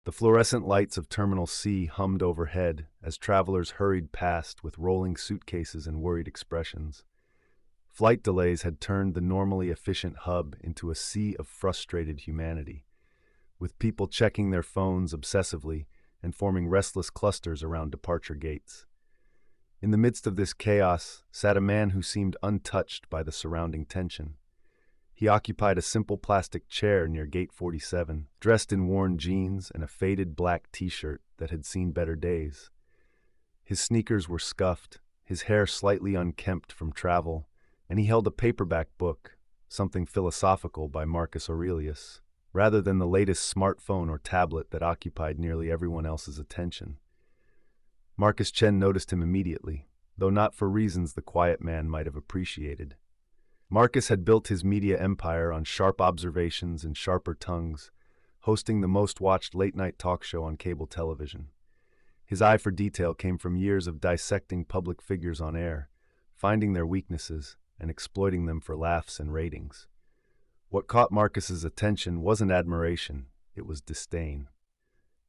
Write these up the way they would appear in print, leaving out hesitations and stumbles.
The fluorescent lights of Terminal C hummed overhead as travelers hurried past with rolling suitcases and worried expressions. Flight delays had turned the normally efficient hub into a sea of frustrated humanity, with people checking their phones obsessively and forming restless clusters around departure gates. In the midst of this chaos sat a man who seemed untouched by the surrounding tension. He occupied a simple plastic chair near Gate 47, dressed in worn jeans and a faded black t-shirt that had seen better days. His sneakers were scuffed, his hair slightly unkempt from travel, and he held a paperback book, something philosophical by Marcus Aurelius, rather than the latest smartphone or tablet that occupied nearly everyone else's attention. Marcus Chen noticed him immediately, though not for reasons the quiet man might have appreciated. Marcus had built his media empire on sharp observations and sharper tongues, hosting the most-watched late-night talk show on cable television. His eye for detail came from years of dissecting public figures on air, finding their weaknesses, and exploiting them for laughs and ratings. What caught Marcus's attention wasn't admiration, it was disdain.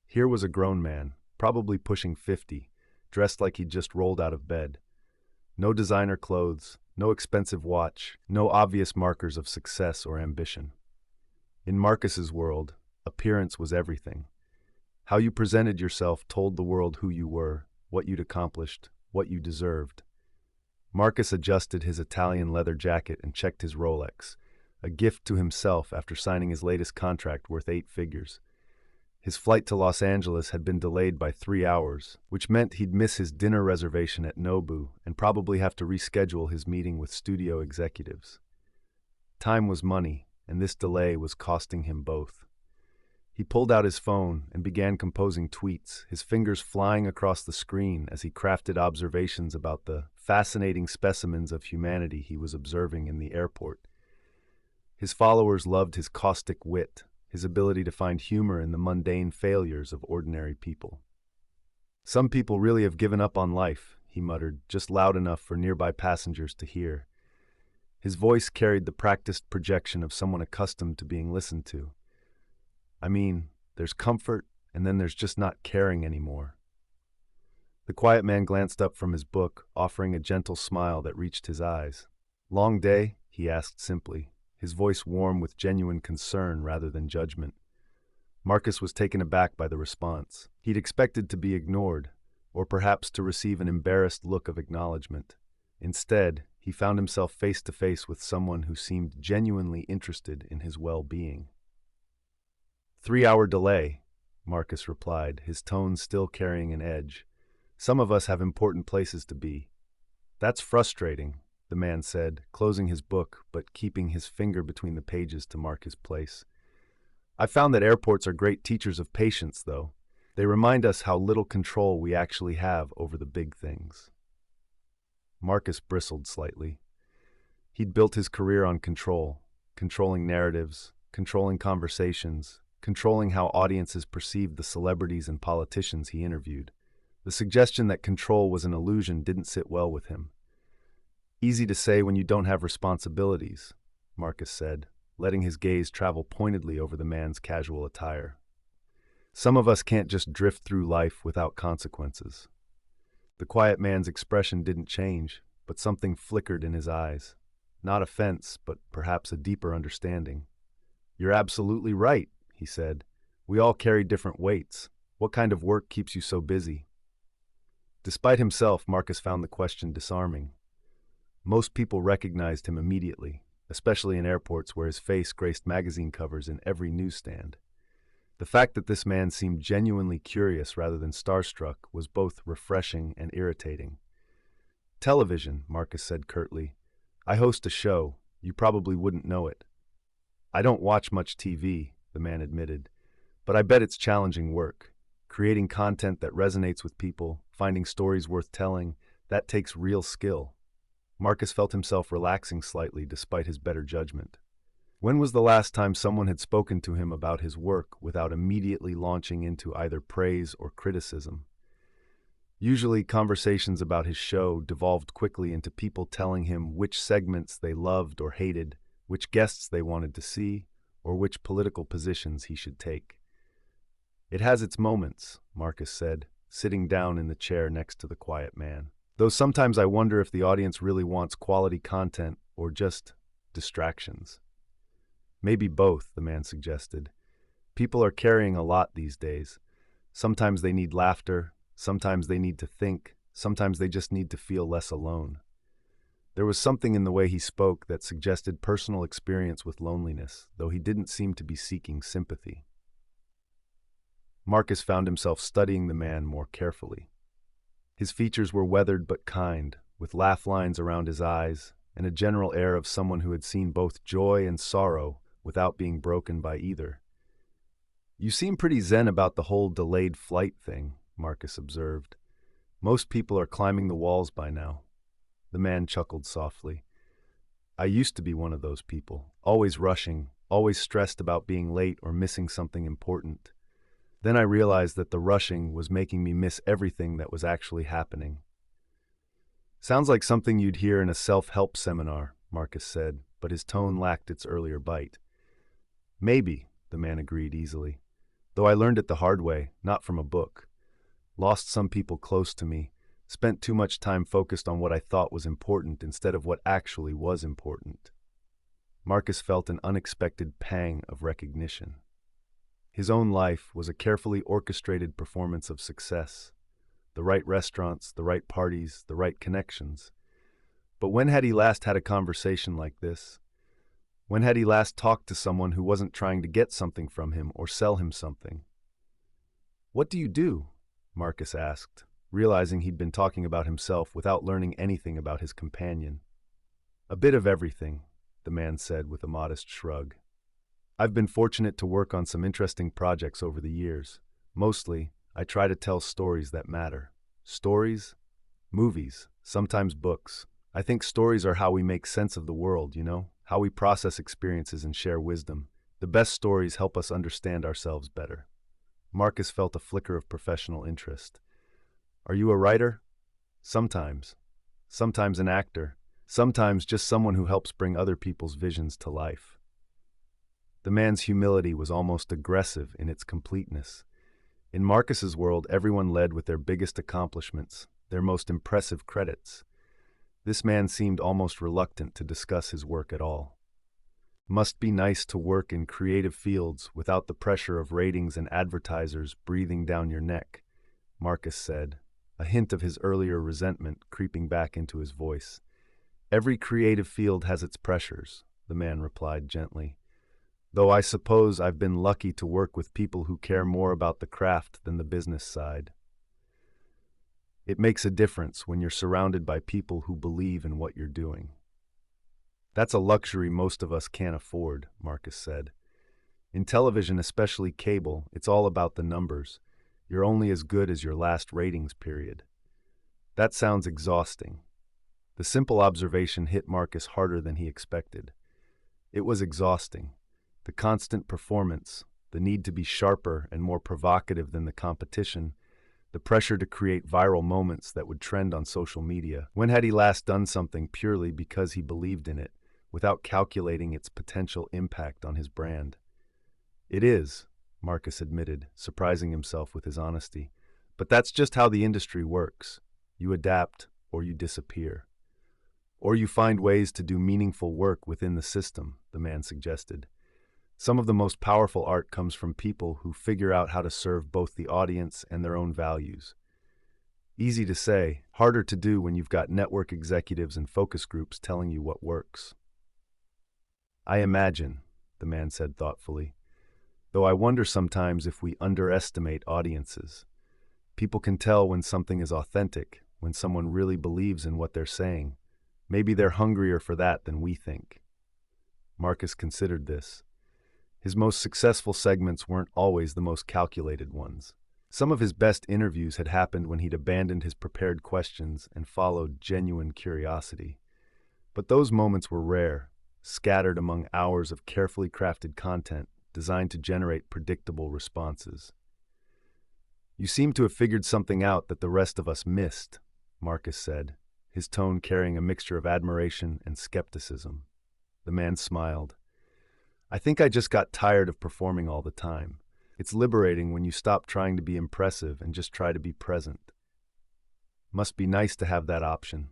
Here was a grown man, probably pushing 50, dressed like he'd just rolled out of bed. No designer clothes, no expensive watch, no obvious markers of success or ambition. In Marcus's world, appearance was everything. How you presented yourself told the world who you were, what you'd accomplished, what you deserved. Marcus adjusted his Italian leather jacket and checked his Rolex, a gift to himself after signing his latest contract worth 8 figures. His flight to Los Angeles had been delayed by 3 hours, which meant he'd miss his dinner reservation at Nobu and probably have to reschedule his meeting with studio executives. Time was money, and this delay was costing him both. He pulled out his phone and began composing tweets, his fingers flying across the screen as he crafted observations about the fascinating specimens of humanity he was observing in the airport. His followers loved his caustic wit, his ability to find humor in the mundane failures of ordinary people. "Some people really have given up on life," he muttered, just loud enough for nearby passengers to hear. His voice carried the practiced projection of someone accustomed to being listened to. "I mean, there's comfort, and then there's just not caring anymore." The quiet man glanced up from his book, offering a gentle smile that reached his eyes. "Long day?" he asked simply, his voice warm with genuine concern rather than judgment. Marcus was taken aback by the response. He'd expected to be ignored, or perhaps to receive an embarrassed look of acknowledgement. Instead, he found himself face to face with someone who seemed genuinely interested in his well-being. 3-hour delay, Marcus replied, his tone still carrying an edge. "Some of us have important places to be." "That's frustrating," the man said, closing his book but keeping his finger between the pages to mark his place. "I found that airports are great teachers of patience, though. They remind us how little control we actually have over the big things." Marcus bristled slightly. He'd built his career on control, controlling narratives, controlling conversations, controlling how audiences perceived the celebrities and politicians he interviewed. The suggestion that control was an illusion didn't sit well with him. "Easy to say when you don't have responsibilities," Marcus said, letting his gaze travel pointedly over the man's casual attire. "Some of us can't just drift through life without consequences." The quiet man's expression didn't change, but something flickered in his eyes. Not offense, but perhaps a deeper understanding. "You're absolutely right," he said. "We all carry different weights. What kind of work keeps you so busy?" Despite himself, Marcus found the question disarming. Most people recognized him immediately, especially in airports where his face graced magazine covers in every newsstand. The fact that this man seemed genuinely curious rather than starstruck was both refreshing and irritating. "Television," Marcus said curtly. "I host a show. You probably wouldn't know it." "I don't watch much TV," the man admitted, "but I bet it's challenging work. Creating content that resonates with people, finding stories worth telling, that takes real skill." Marcus felt himself relaxing slightly despite his better judgment. When was the last time someone had spoken to him about his work without immediately launching into either praise or criticism? Usually, conversations about his show devolved quickly into people telling him which segments they loved or hated, which guests they wanted to see, or which political positions he should take. It has its moments, Marcus said, sitting down in the chair next to the quiet man. Though sometimes I wonder if the audience really wants quality content or just distractions. Maybe both, the man suggested. People are carrying a lot these days. Sometimes they need laughter, sometimes they need to think, sometimes they just need to feel less alone. There was something in the way he spoke that suggested personal experience with loneliness, though he didn't seem to be seeking sympathy. Marcus found himself studying the man more carefully. His features were weathered but kind, with laugh lines around his eyes, and a general air of someone who had seen both joy and sorrow without being broken by either. "You seem pretty zen about the whole delayed flight thing," Marcus observed. "Most people are climbing the walls by now." The man chuckled softly. "I used to be one of those people, always rushing, always stressed about being late or missing something important. Then I realized that the rushing was making me miss everything that was actually happening." "Sounds like something you'd hear in a self-help seminar," Marcus said, but his tone lacked its earlier bite. "Maybe," the man agreed easily. "Though I learned it the hard way, not from a book. Lost some people close to me, spent too much time focused on what I thought was important instead of what actually was important." Marcus felt an unexpected pang of recognition. His own life was a carefully orchestrated performance of success. The right restaurants, the right parties, the right connections. But when had he last had a conversation like this? When had he last talked to someone who wasn't trying to get something from him or sell him something? "What do you do?" Marcus asked, realizing he'd been talking about himself without learning anything about his companion. "A bit of everything," the man said with a modest shrug. "I've been fortunate to work on some interesting projects over the years. Mostly, I try to tell stories that matter. Stories? Movies, sometimes books. I think stories are how we make sense of the world, how we process experiences and share wisdom. The best stories help us understand ourselves better." Marcus felt a flicker of professional interest. "Are you a writer?" "Sometimes. Sometimes an actor. Sometimes just someone who helps bring other people's visions to life." The man's humility was almost aggressive in its completeness. In Marcus's world, everyone led with their biggest accomplishments, their most impressive credits. This man seemed almost reluctant to discuss his work at all. "Must be nice to work in creative fields without the pressure of ratings and advertisers breathing down your neck," Marcus said, a hint of his earlier resentment creeping back into his voice. "Every creative field has its pressures," the man replied gently. "Though I suppose I've been lucky to work with people who care more about the craft than the business side. It makes a difference when you're surrounded by people who believe in what you're doing." "That's a luxury most of us can't afford," Marcus said. "In television, especially cable, it's all about the numbers. You're only as good as your last ratings period." That sounds exhausting. The simple observation hit Marcus harder than he expected. It was exhausting. The constant performance, the need to be sharper and more provocative than the competition, the pressure to create viral moments that would trend on social media. When had he last done something purely because he believed in it, without calculating its potential impact on his brand? "It is," Marcus admitted, surprising himself with his honesty. "But that's just how the industry works. You adapt or you disappear. Or you find ways to do meaningful work within the system," the man suggested. "Some of the most powerful art comes from people who figure out how to serve both the audience and their own values." Easy to say, harder to do when you've got network executives and focus groups telling you what works. "I imagine," the man said thoughtfully, "though I wonder sometimes if we underestimate audiences. People can tell when something is authentic, when someone really believes in what they're saying. Maybe they're hungrier for that than we think." Marcus considered this. His most successful segments weren't always the most calculated ones. Some of his best interviews had happened when he'd abandoned his prepared questions and followed genuine curiosity. But those moments were rare, scattered among hours of carefully crafted content designed to generate predictable responses. "You seem to have figured something out that the rest of us missed," Marcus said, his tone carrying a mixture of admiration and skepticism. The man smiled. "I think I just got tired of performing all the time. It's liberating when you stop trying to be impressive and just try to be present. Must be nice to have that option.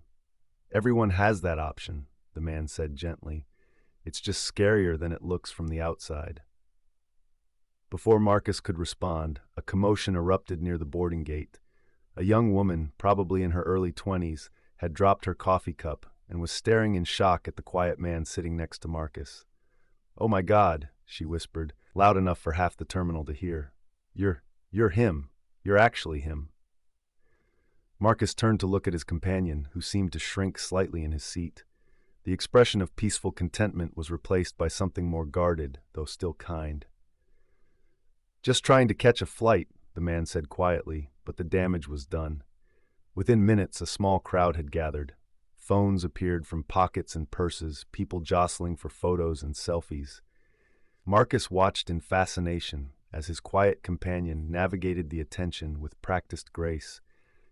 Everyone has that option, the man said gently. It's just scarier than it looks from the outside. Before Marcus could respond, a commotion erupted near the boarding gate. A young woman, probably in her early 20s, had dropped her coffee cup and was staring in shock at the quiet man sitting next to Marcus. "Oh my God," she whispered, loud enough for half the terminal to hear. You're him. You're actually him." Marcus turned to look at his companion, who seemed to shrink slightly in his seat. The expression of peaceful contentment was replaced by something more guarded, though still kind. "Just trying to catch a flight," the man said quietly, but the damage was done. Within minutes, a small crowd had gathered. Phones appeared from pockets and purses, people jostling for photos and selfies. Marcus watched in fascination as his quiet companion navigated the attention with practiced grace,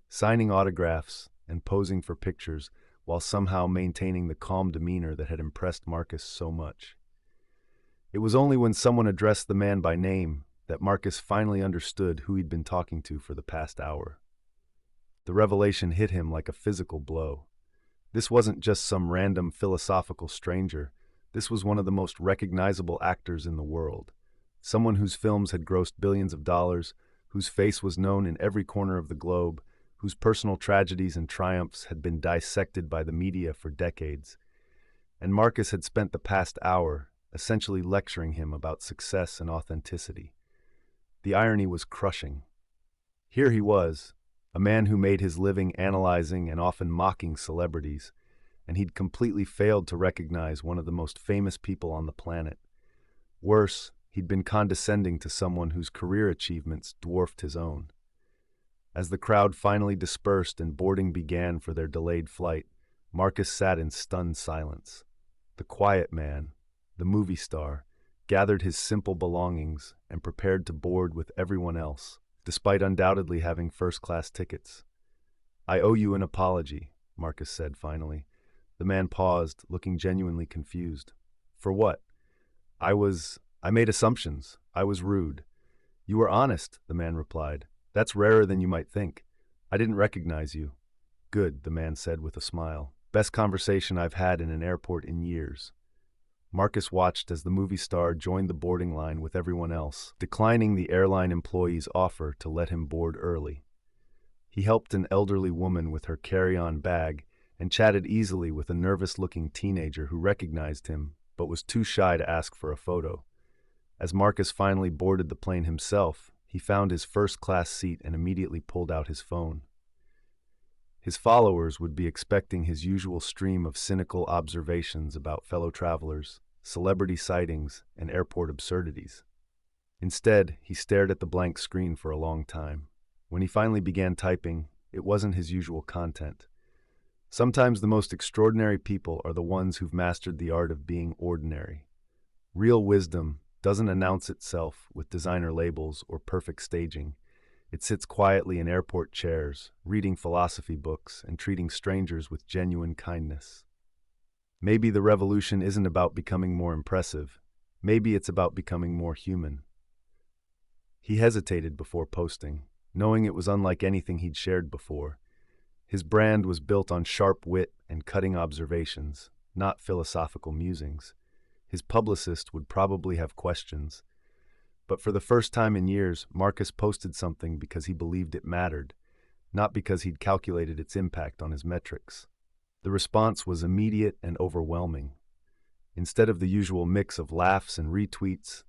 signing autographs and posing for pictures while somehow maintaining the calm demeanor that had impressed Marcus so much. It was only when someone addressed the man by name that Marcus finally understood who he'd been talking to for the past hour. The revelation hit him like a physical blow. This wasn't just some random philosophical stranger. This was one of the most recognizable actors in the world. Someone whose films had grossed billions of dollars, whose face was known in every corner of the globe, whose personal tragedies and triumphs had been dissected by the media for decades. And Marcus had spent the past hour essentially lecturing him about success and authenticity. The irony was crushing. Here he was, a man who made his living analyzing and often mocking celebrities, and he'd completely failed to recognize one of the most famous people on the planet. Worse, he'd been condescending to someone whose career achievements dwarfed his own. As the crowd finally dispersed and boarding began for their delayed flight, Marcus sat in stunned silence. The quiet man, the movie star, gathered his simple belongings and prepared to board with everyone else, despite undoubtedly having first-class tickets. "I owe you an apology," Marcus said finally. The man paused, looking genuinely confused. "For what?" I made assumptions. I was rude." "You were honest," the man replied. "That's rarer than you might think. I didn't recognize you." "Good," the man said with a smile. "Best conversation I've had in an airport in years." Marcus watched as the movie star joined the boarding line with everyone else, declining the airline employee's offer to let him board early. He helped an elderly woman with her carry-on bag and chatted easily with a nervous-looking teenager who recognized him but was too shy to ask for a photo. As Marcus finally boarded the plane himself, he found his first-class seat and immediately pulled out his phone. His followers would be expecting his usual stream of cynical observations about fellow travelers, celebrity sightings, and airport absurdities. Instead, he stared at the blank screen for a long time. When he finally began typing, it wasn't his usual content. Sometimes the most extraordinary people are the ones who've mastered the art of being ordinary. Real wisdom doesn't announce itself with designer labels or perfect staging. It sits quietly in airport chairs, reading philosophy books and treating strangers with genuine kindness. Maybe the revolution isn't about becoming more impressive. Maybe it's about becoming more human. He hesitated before posting, knowing it was unlike anything he'd shared before. His brand was built on sharp wit and cutting observations, not philosophical musings. His publicist would probably have questions. But for the first time in years, Marcus posted something because he believed it mattered, not because he'd calculated its impact on his metrics. The response was immediate and overwhelming. Instead of the usual mix of laughs and retweets,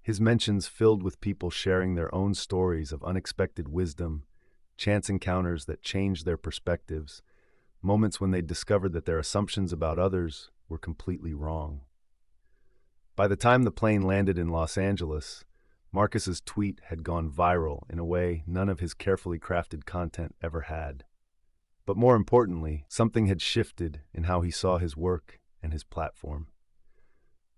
his mentions filled with people sharing their own stories of unexpected wisdom, chance encounters that changed their perspectives, moments when they discovered that their assumptions about others were completely wrong. By the time the plane landed in Los Angeles, Marcus's tweet had gone viral in a way none of his carefully crafted content ever had. But more importantly, something had shifted in how he saw his work and his platform.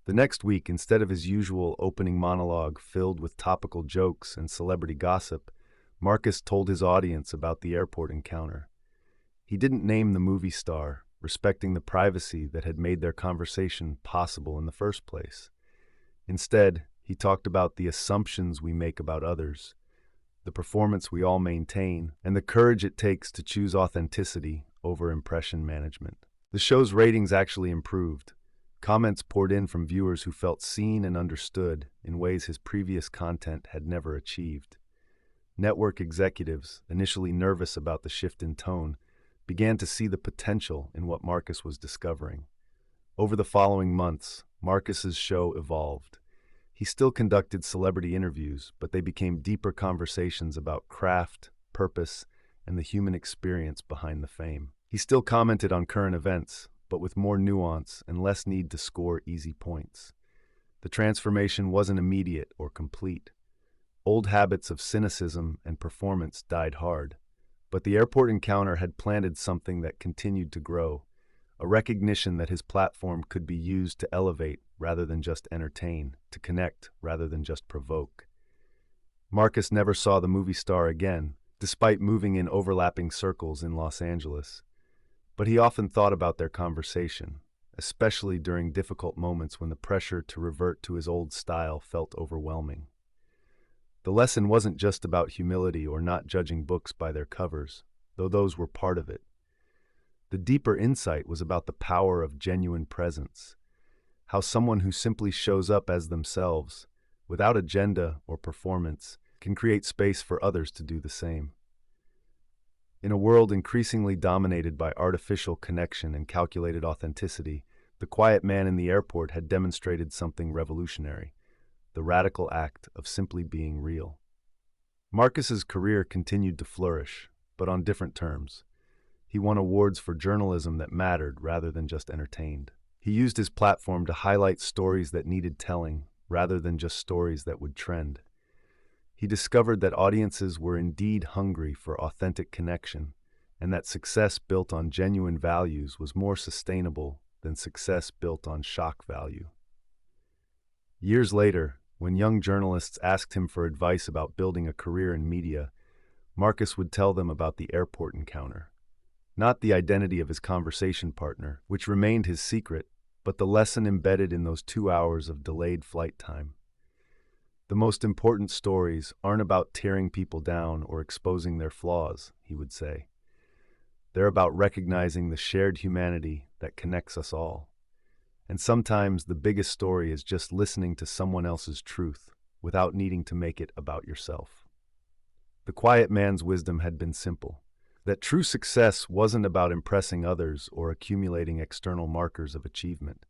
The next week, instead of his usual opening monologue filled with topical jokes and celebrity gossip, Marcus told his audience about the airport encounter. He didn't name the movie star, respecting the privacy that had made their conversation possible in the first place. Instead, He talked about the assumptions we make about others, the performance we all maintain, and the courage it takes to choose authenticity over impression management. The show's ratings actually improved. Comments poured in from viewers who felt seen and understood in ways his previous content had never achieved. Network executives, initially nervous about the shift in tone, began to see the potential in what Marcus was discovering. Over the following months, Marcus's show evolved. He still conducted celebrity interviews, but they became deeper conversations about craft, purpose, and the human experience behind the fame. He still commented on current events, but with more nuance and less need to score easy points. The transformation wasn't immediate or complete. Old habits of cynicism and performance died hard, but the airport encounter had planted something that continued to grow, a recognition that his platform could be used to elevate rather than just entertain, to connect rather than just provoke. Marcus never saw the movie star again, despite moving in overlapping circles in Los Angeles. But he often thought about their conversation, especially during difficult moments when the pressure to revert to his old style felt overwhelming. The lesson wasn't just about humility or not judging books by their covers, though those were part of it. The deeper insight was about the power of genuine presence, how someone who simply shows up as themselves, without agenda or performance, can create space for others to do the same. In a world increasingly dominated by artificial connection and calculated authenticity, the quiet man in the airport had demonstrated something revolutionary: the radical act of simply being real. Marcus's career continued to flourish, but on different terms. He won awards for journalism that mattered rather than just entertained. He used his platform to highlight stories that needed telling rather than just stories that would trend. He discovered that audiences were indeed hungry for authentic connection, and that success built on genuine values was more sustainable than success built on shock value. Years later, when young journalists asked him for advice about building a career in media, Marcus would tell them about the airport encounter. Not the identity of his conversation partner, which remained his secret, but the lesson embedded in those 2 hours of delayed flight time. The most important stories aren't about tearing people down or exposing their flaws, he would say. They're about recognizing the shared humanity that connects us all. And sometimes the biggest story is just listening to someone else's truth without needing to make it about yourself. The quiet man's wisdom had been simple: that true success wasn't about impressing others or accumulating external markers of achievement.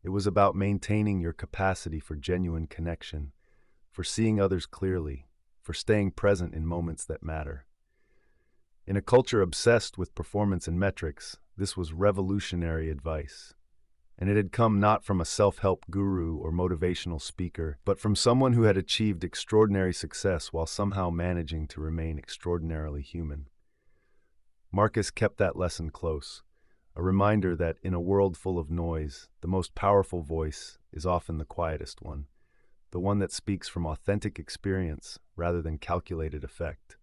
It was about maintaining your capacity for genuine connection, for seeing others clearly, for staying present in moments that matter. In a culture obsessed with performance and metrics, this was revolutionary advice. And it had come not from a self-help guru or motivational speaker, but from someone who had achieved extraordinary success while somehow managing to remain extraordinarily human. Marcus kept that lesson close, a reminder that in a world full of noise, the most powerful voice is often the quietest one, the one that speaks from authentic experience rather than calculated effect.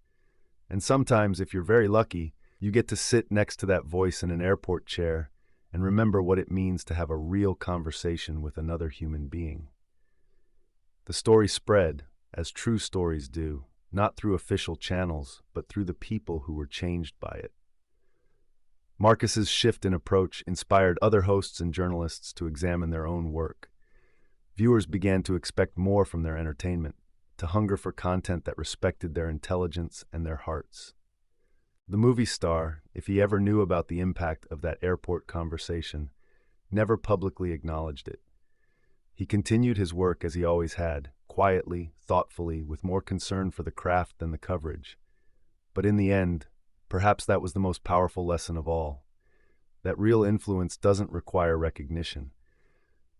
And sometimes, if you're very lucky, you get to sit next to that voice in an airport chair and remember what it means to have a real conversation with another human being. The story spread, as true stories do, not through official channels, but through the people who were changed by it. Marcus's shift in approach inspired other hosts and journalists to examine their own work. Viewers began to expect more from their entertainment, to hunger for content that respected their intelligence and their hearts. The movie star, if he ever knew about the impact of that airport conversation, never publicly acknowledged it. He continued his work as he always had, quietly, thoughtfully, with more concern for the craft than the coverage. But in the end, perhaps that was the most powerful lesson of all: that real influence doesn't require recognition,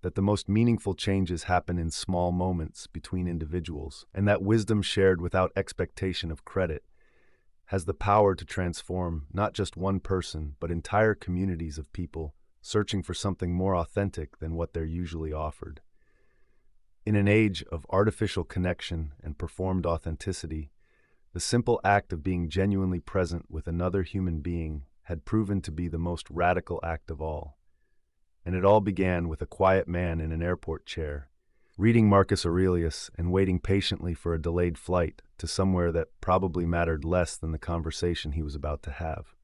that the most meaningful changes happen in small moments between individuals, and that wisdom shared without expectation of credit has the power to transform not just one person, but entire communities of people searching for something more authentic than what they're usually offered. In an age of artificial connection and performed authenticity, the simple act of being genuinely present with another human being had proven to be the most radical act of all. And it all began with a quiet man in an airport chair, reading Marcus Aurelius and waiting patiently for a delayed flight to somewhere that probably mattered less than the conversation he was about to have.